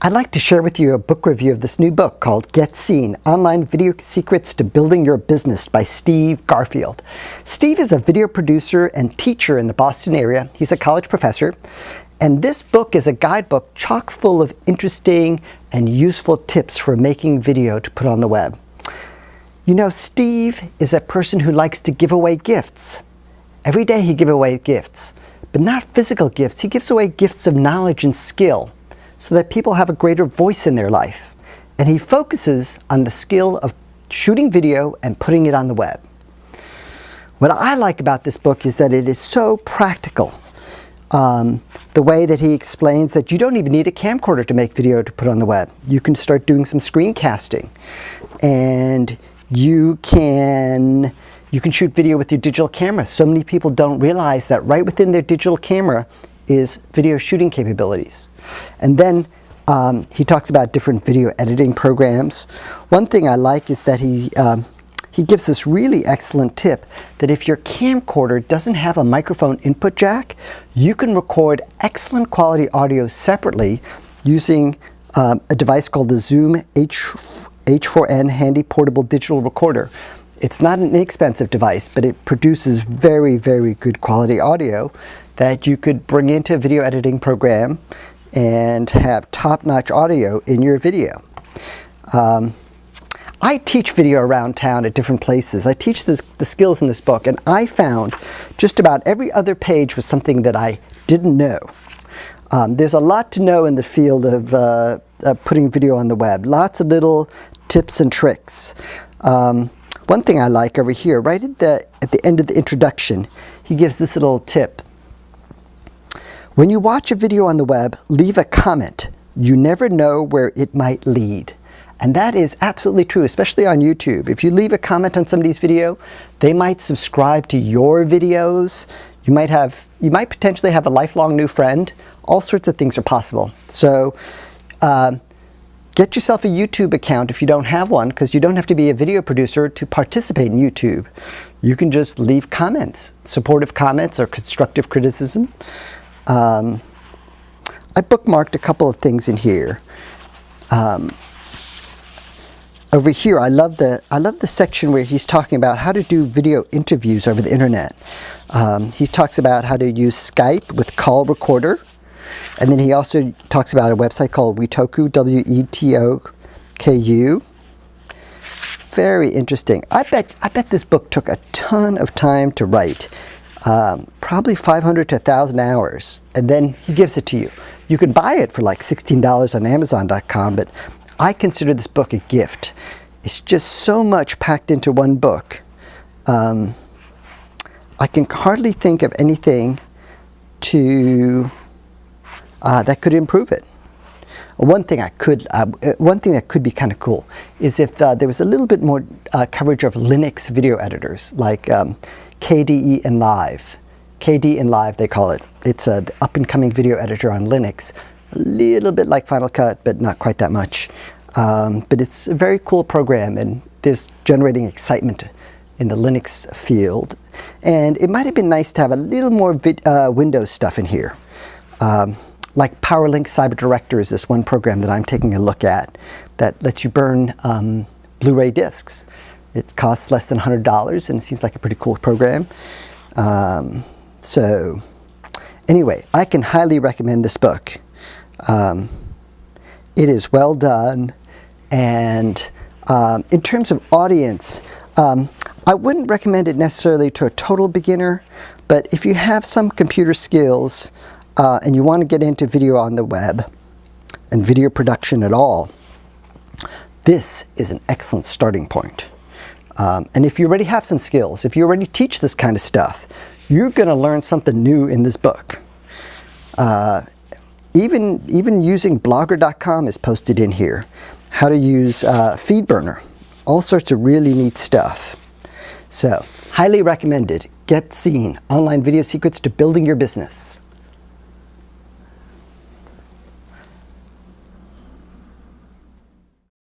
I'd like to share with you a book review of this new book called Get Seen, Online Video Secrets to Building Your Business by Steve Garfield. Steve is a video producer and teacher in the Boston area. He's a college professor. And this book is a guidebook chock full of interesting and useful tips for making video to put on the web. You know, Steve is a person who likes to give away gifts. Every day he gives away gifts, but not physical gifts. He gives away gifts of knowledge and skill, so that people have a greater voice in their life. And he focuses on the skill of shooting video and putting it on the web. What I like about this book is that it is so practical. The way that he explains that you don't even need a camcorder to make video to put on the web. You can start doing some screencasting, and you can shoot video with your digital camera. So many people don't realize that right within their digital camera is video shooting capabilities. And then he talks about different video editing programs. One thing I like is that he gives this really excellent tip that if your camcorder doesn't have a microphone input jack, you can record excellent quality audio separately using a device called the Zoom H4n Handy Portable Digital Recorder. It's not an inexpensive device, but it produces very, very good quality audio that you could bring into a video editing program and have top-notch audio in your video. I teach video around town at different places. I teach the skills in this book, and I found just about every other page was something that I didn't know. There's a lot to know in the field of putting video on the web. Lots of little tips and tricks. One thing I like over here, right at the end of the introduction, he gives this little tip. When you watch a video on the web, leave a comment. You never know where it might lead. And that is absolutely true, especially on YouTube. If you leave a comment on somebody's video, they might subscribe to your videos. You might potentially have a lifelong new friend. All sorts of things are possible. So get yourself a YouTube account if you don't have one, because you don't have to be a video producer to participate in YouTube. You can just leave comments, supportive comments or constructive criticism. I bookmarked a couple of things in here. Over here, I love the section where he's talking about how to do video interviews over the internet. He talks about how to use Skype with call recorder, and then he also talks about a website called Wetoku, W-E-T-O-K-U. Very interesting. I bet this book took a ton of time to write. Probably 500 to 1,000 hours, and then he gives it to you. You can buy it for like $16 on Amazon.com, but I consider this book a gift. It's just so much packed into one book. I can hardly think of anything that could improve it. One thing that could be kind of cool is if there was a little bit more coverage of Linux video editors, like KDE and Live. KDE and Live, they call it. It's an up-and-coming video editor on Linux. A little bit like Final Cut, but not quite that much. But it's a very cool program, and there's generating excitement in the Linux field. And it might have been nice to have a little more Windows stuff in here. Like PowerLink CyberDirector is this one program that I'm taking a look at that lets you burn Blu-ray discs. It costs less than $100, and it seems like a pretty cool program. So anyway, I can highly recommend this book. It is well done, and in terms of audience, I wouldn't recommend it necessarily to a total beginner, but if you have some computer skills and you want to get into video on the web and video production at all, this is an excellent starting point. And if you already have some skills, if you already teach this kind of stuff, you're going to learn something new in this book. Even using blogger.com is posted in here. How to use FeedBurner. All sorts of really neat stuff. So, highly recommended. Get Seen, Online Video Secrets to Building Your Business.